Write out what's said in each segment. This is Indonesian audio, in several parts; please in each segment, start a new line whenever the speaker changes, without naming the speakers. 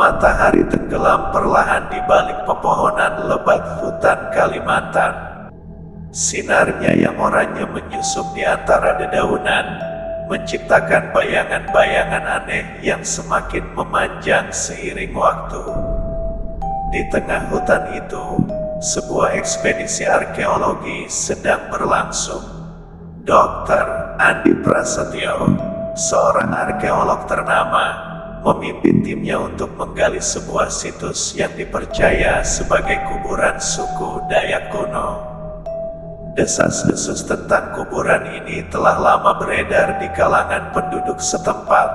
Matahari tenggelam perlahan di balik pepohonan lebat hutan Kalimantan. Sinarnya yang oranye menyusup di antara dedaunan, menciptakan bayangan-bayangan aneh yang semakin memanjang seiring waktu. Di tengah hutan itu, sebuah ekspedisi arkeologi sedang berlangsung. Dr. Andi Prasetyo, seorang arkeolog ternama, memimpin timnya untuk menggali sebuah situs yang dipercaya sebagai kuburan suku Dayak kuno. Desas-desus tentang kuburan ini telah lama beredar di kalangan penduduk setempat,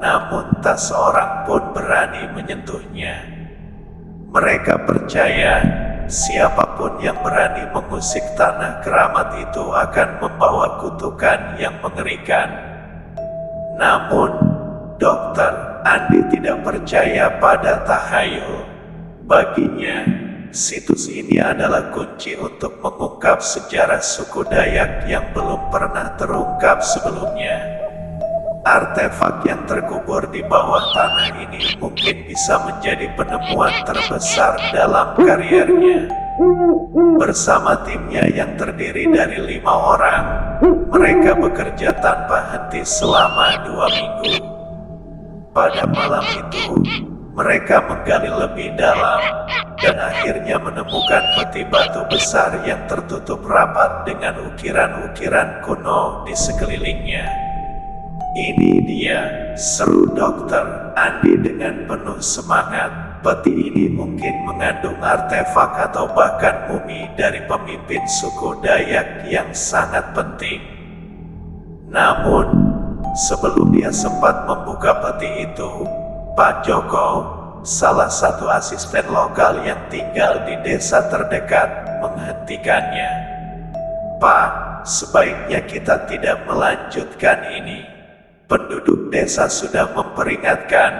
namun tak seorang pun berani menyentuhnya. Mereka percaya siapapun yang berani mengusik tanah keramat itu akan membawa kutukan yang mengerikan. Namun, Dr. Andi tidak percaya pada tahayul. Baginya, situs ini adalah kunci untuk mengungkap sejarah suku Dayak yang belum pernah terungkap sebelumnya. Artefak yang terkubur di bawah tanah ini mungkin bisa menjadi penemuan terbesar dalam karirnya. Bersama timnya yang terdiri dari 5 orang, mereka bekerja tanpa henti selama 2 minggu. Pada malam itu, mereka menggali lebih dalam dan akhirnya menemukan peti batu besar yang tertutup rapat dengan ukiran-ukiran kuno di sekelilingnya. "Ini dia," seru Dr. Andi dengan penuh semangat. "Peti ini mungkin mengandung artefak atau bahkan mumi dari pemimpin suku Dayak yang sangat penting." Namun, sebelum dia sempat membuka peti itu, Pak Joko, salah satu asisten lokal yang tinggal di desa terdekat, menghentikannya. "Pak, sebaiknya kita tidak melanjutkan ini. Penduduk desa sudah memperingatkan,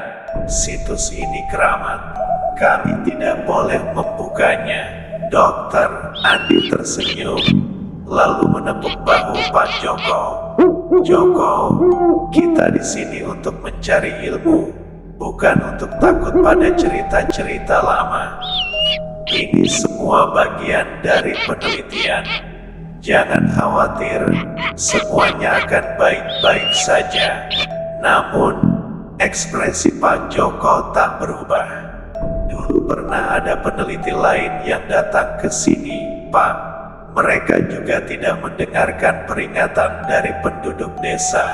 situs ini keramat. Kami tidak boleh membukanya." Dr. Andi tersenyum, lalu menepuk bahu Pak Joko. "Joko, kita di sini untuk mencari ilmu, bukan untuk takut pada cerita-cerita lama. Ini semua bagian dari penelitian. Jangan khawatir, semuanya akan baik-baik saja." Namun, ekspresi Pak Joko tak berubah. "Dulu pernah ada peneliti lain yang datang ke sini, Pak. Mereka juga tidak mendengarkan peringatan dari penduduk desa.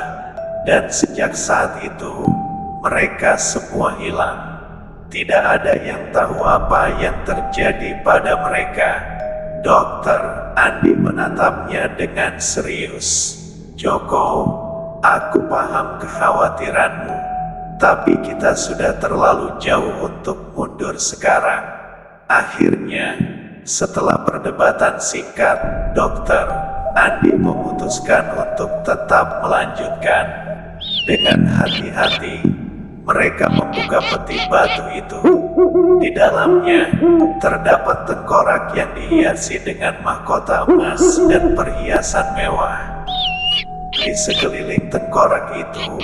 Dan sejak saat itu, mereka semua hilang. Tidak ada yang tahu apa yang terjadi pada mereka." Dr. Andi menatapnya dengan serius. "Joko, aku paham kekhawatiranmu, tapi kita sudah terlalu jauh untuk mundur sekarang." Akhirnya, setelah perdebatan singkat, Dr. Andi memutuskan untuk tetap melanjutkan. Dengan hati-hati, mereka membuka peti batu itu. Di dalamnya, terdapat tengkorak yang dihiasi dengan mahkota emas dan perhiasan mewah. Di sekeliling tengkorak itu,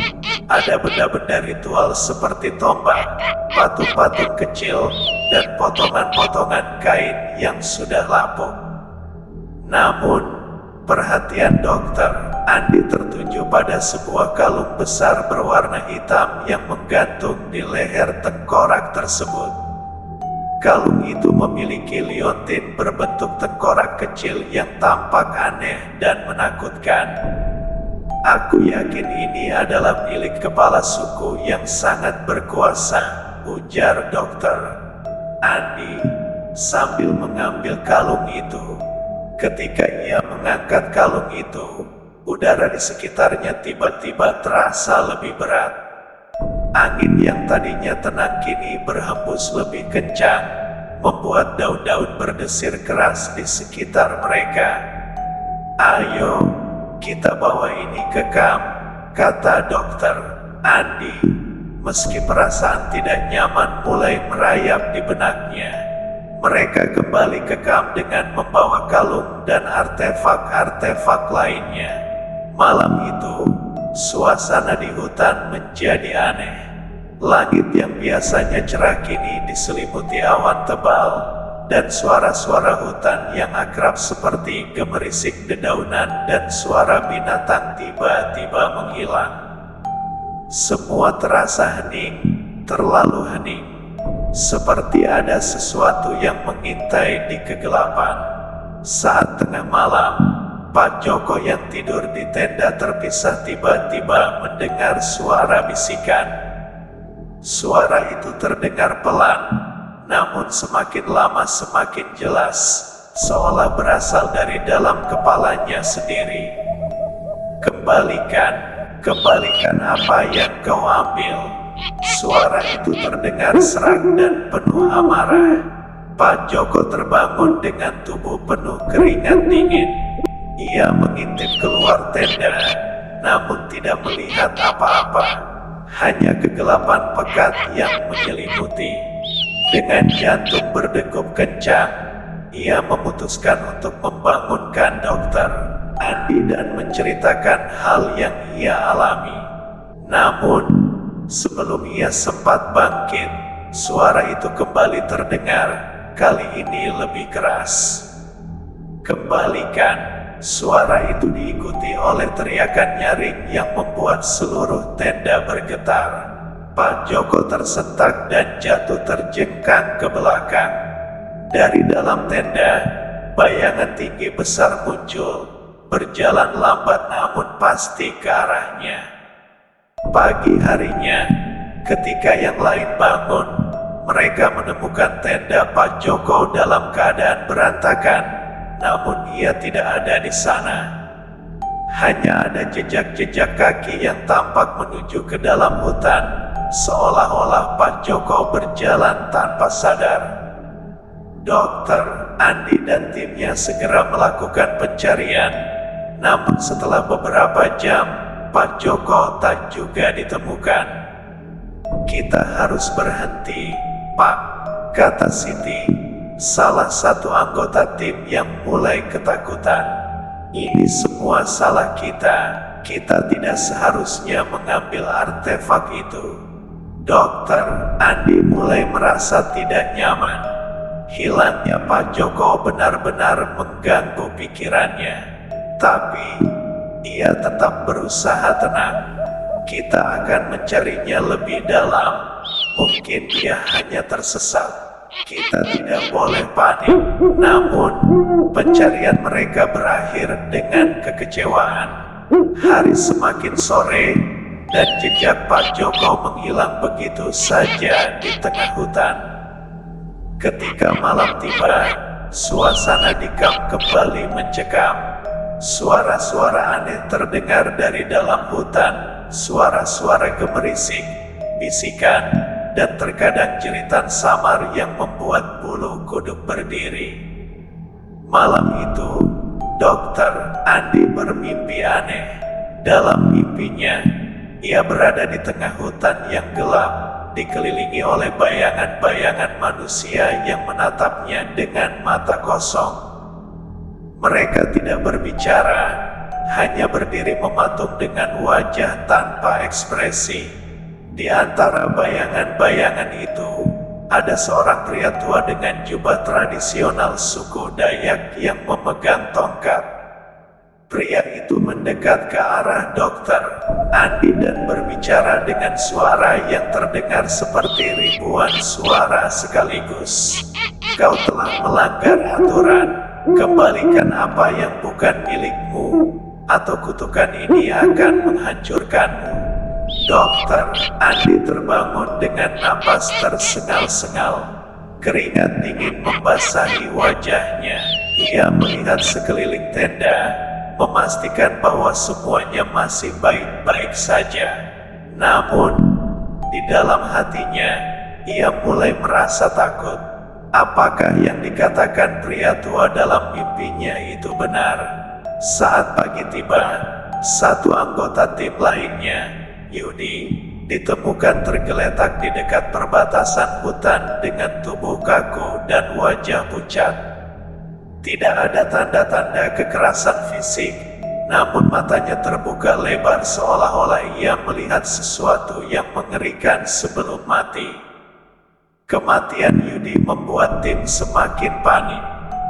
ada benda-benda ritual seperti tombak, patung-patung kecil, dan potongan-potongan kain yang sudah lapuk. Namun, perhatian Dr. Andi tertuju pada sebuah kalung besar berwarna hitam yang menggantung di leher tengkorak tersebut. Kalung itu memiliki liontin berbentuk tengkorak kecil yang tampak aneh dan menakutkan. "Aku yakin ini adalah milik kepala suku yang sangat berkuasa," ujar Dr. Andi sambil mengambil kalung itu. Ketika ia mengangkat kalung itu, udara di sekitarnya tiba-tiba terasa lebih berat. Angin yang tadinya tenang kini berhembus lebih kencang, membuat daun-daun berdesir keras di sekitar mereka. "Ayo, kita bawa ini ke kamp," kata Dr. Andi, meski perasaan tidak nyaman mulai merayap di benaknya. Mereka kembali ke kamp dengan membawa kalung dan artefak-artefak lainnya. Malam itu, suasana di hutan menjadi aneh. Langit yang biasanya cerah kini diselimuti awan tebal, dan suara-suara hutan yang akrab seperti gemerisik dedaunan dan suara binatang tiba-tiba menghilang. Semua terasa hening, terlalu hening, seperti ada sesuatu yang mengintai di kegelapan. Saat tengah malam, Pak Joko yang tidur di tenda terpisah tiba-tiba mendengar suara bisikan. Suara itu terdengar pelan, namun semakin lama semakin jelas, seolah berasal dari dalam kepalanya sendiri. Kembalikan apa yang kau ambil. Suara itu terdengar serak dan penuh amarah. Pak Joko terbangun dengan tubuh penuh keringat dingin. Ia mengintip keluar tenda, namun tidak melihat apa-apa. Hanya kegelapan pekat yang menyelimuti. Dengan jantung berdegup kencang, ia memutuskan untuk membangunkan Dokter Andi dan menceritakan hal yang ia alami. Namun, sebelum ia sempat bangkit, suara itu kembali terdengar, kali ini lebih keras. Kembalikan. Suara itu diikuti oleh teriakan nyaring yang membuat seluruh tenda bergetar. Pak Joko tersentak dan jatuh terjengkang ke belakang. Dari dalam tenda, bayangan tinggi besar muncul, berjalan lambat namun pasti ke arahnya. Pagi harinya, ketika yang lain bangun, mereka menemukan tenda Pak Joko dalam keadaan berantakan. Namun ia tidak ada di sana. Hanya ada jejak-jejak kaki yang tampak menuju ke dalam hutan, seolah-olah Pak Joko berjalan tanpa sadar. Dokter Andi dan timnya segera melakukan pencarian. Namun setelah beberapa jam, Pak Joko tak juga ditemukan. Kita harus berhenti, Pak, kata Siti, salah satu anggota tim yang mulai ketakutan. Ini semua salah kita. Kita tidak seharusnya mengambil artefak itu. Dokter Andi mulai merasa tidak nyaman. Hilangnya Pak Joko benar-benar mengganggu pikirannya. Tapi, ia tetap berusaha tenang. Kita akan mencarinya lebih dalam. Mungkin dia hanya tersesat. Kita tidak boleh panik. Namun, pencarian mereka berakhir dengan kekecewaan. Hari semakin sore, dan jejak Pak Joko menghilang begitu saja di tengah hutan. Ketika malam tiba, suasana di kamp kembali mencekam. Suara-suara aneh terdengar dari dalam hutan, suara-suara gemerisik, bisikan, dan terkadang jeritan samar yang membuat bulu kuduk berdiri. Malam itu, Dokter Andi bermimpi aneh. Dalam mimpinya, ia berada di tengah hutan yang gelap, dikelilingi oleh bayangan-bayangan manusia yang menatapnya dengan mata kosong. Mereka tidak berbicara, hanya berdiri mematung dengan wajah tanpa ekspresi. Di antara bayangan-bayangan itu, ada seorang pria tua dengan jubah tradisional suku Dayak yang memegang tongkat. Pria itu mendekat ke arah Dokter Andi dan berbicara dengan suara yang terdengar seperti ribuan suara sekaligus. Kau telah melanggar aturan, kembalikan apa yang bukan milikmu, atau kutukan ini akan menghancurkanmu. Dokter Andi terbangun dengan napas tersengal-sengal. Keringat dingin membasahi wajahnya. Ia melihat sekeliling tenda, memastikan bahwa semuanya masih baik-baik saja. Namun, di dalam hatinya, ia mulai merasa takut. Apakah yang dikatakan pria tua dalam mimpinya itu benar? Saat pagi tiba, satu anggota tim lainnya, Yudi, ditemukan tergeletak di dekat perbatasan hutan dengan tubuh kaku dan wajah pucat. Tidak ada tanda-tanda kekerasan fisik, namun matanya terbuka lebar seolah-olah ia melihat sesuatu yang mengerikan sebelum mati. Kematian Yudi membuat tim semakin panik.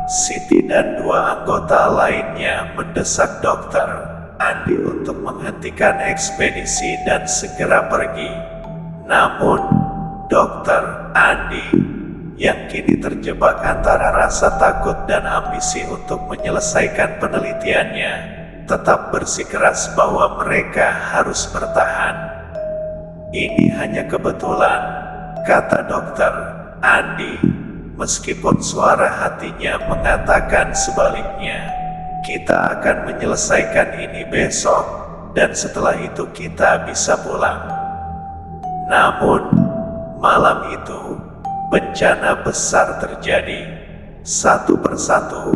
Siti dan dua anggota lainnya mendesak Dokter Andi untuk menghentikan ekspedisi dan segera pergi. Namun, Dokter Andi yang kini terjebak antara rasa takut dan ambisi untuk menyelesaikan penelitiannya, tetap bersikeras bahwa mereka harus bertahan. "Ini hanya kebetulan," kata Dokter Andi, meskipun suara hatinya mengatakan sebaliknya. "Kita akan menyelesaikan ini besok, dan setelah itu kita bisa pulang." Namun, malam itu, bencana besar terjadi. Satu persatu,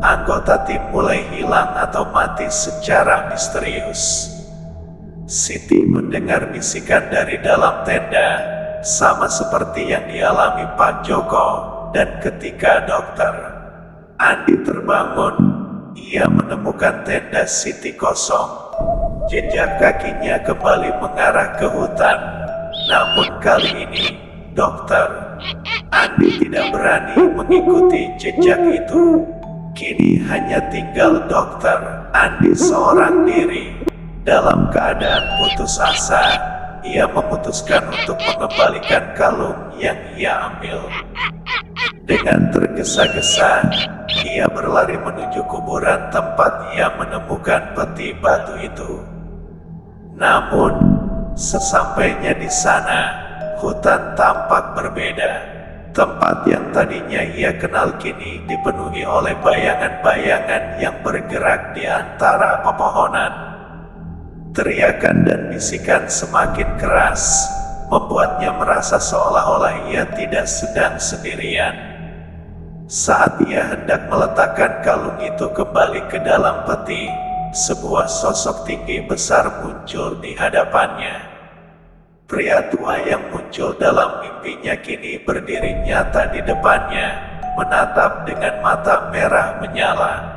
anggota tim mulai hilang atau mati secara misterius. Siti mendengar bisikan dari dalam tenda, sama seperti yang dialami Pak Joko, dan ketika Dokter Andi terbangun, ia menemukan tenda Siti kosong. Jejak kakinya kembali mengarah ke hutan. Namun kali ini, Dokter Andi tidak berani mengikuti jejak itu. Kini hanya tinggal Dokter Andi seorang diri. Dalam keadaan putus asa, ia memutuskan untuk mengembalikan kalung yang ia ambil. Dengan tergesa-gesa, ia berlari menuju kuburan tempat ia menemukan peti batu itu. Namun, sesampainya di sana, hutan tampak berbeda. Tempat yang tadinya ia kenal kini dipenuhi oleh bayangan-bayangan yang bergerak di antara pepohonan. Teriakan dan bisikan semakin keras, membuatnya merasa seolah-olah ia tidak sedang sendirian. Saat ia hendak meletakkan kalung itu kembali ke dalam peti, sebuah sosok tinggi besar muncul di hadapannya. Pria tua yang muncul dalam mimpinya kini berdiri nyata di depannya, menatap dengan mata merah menyala.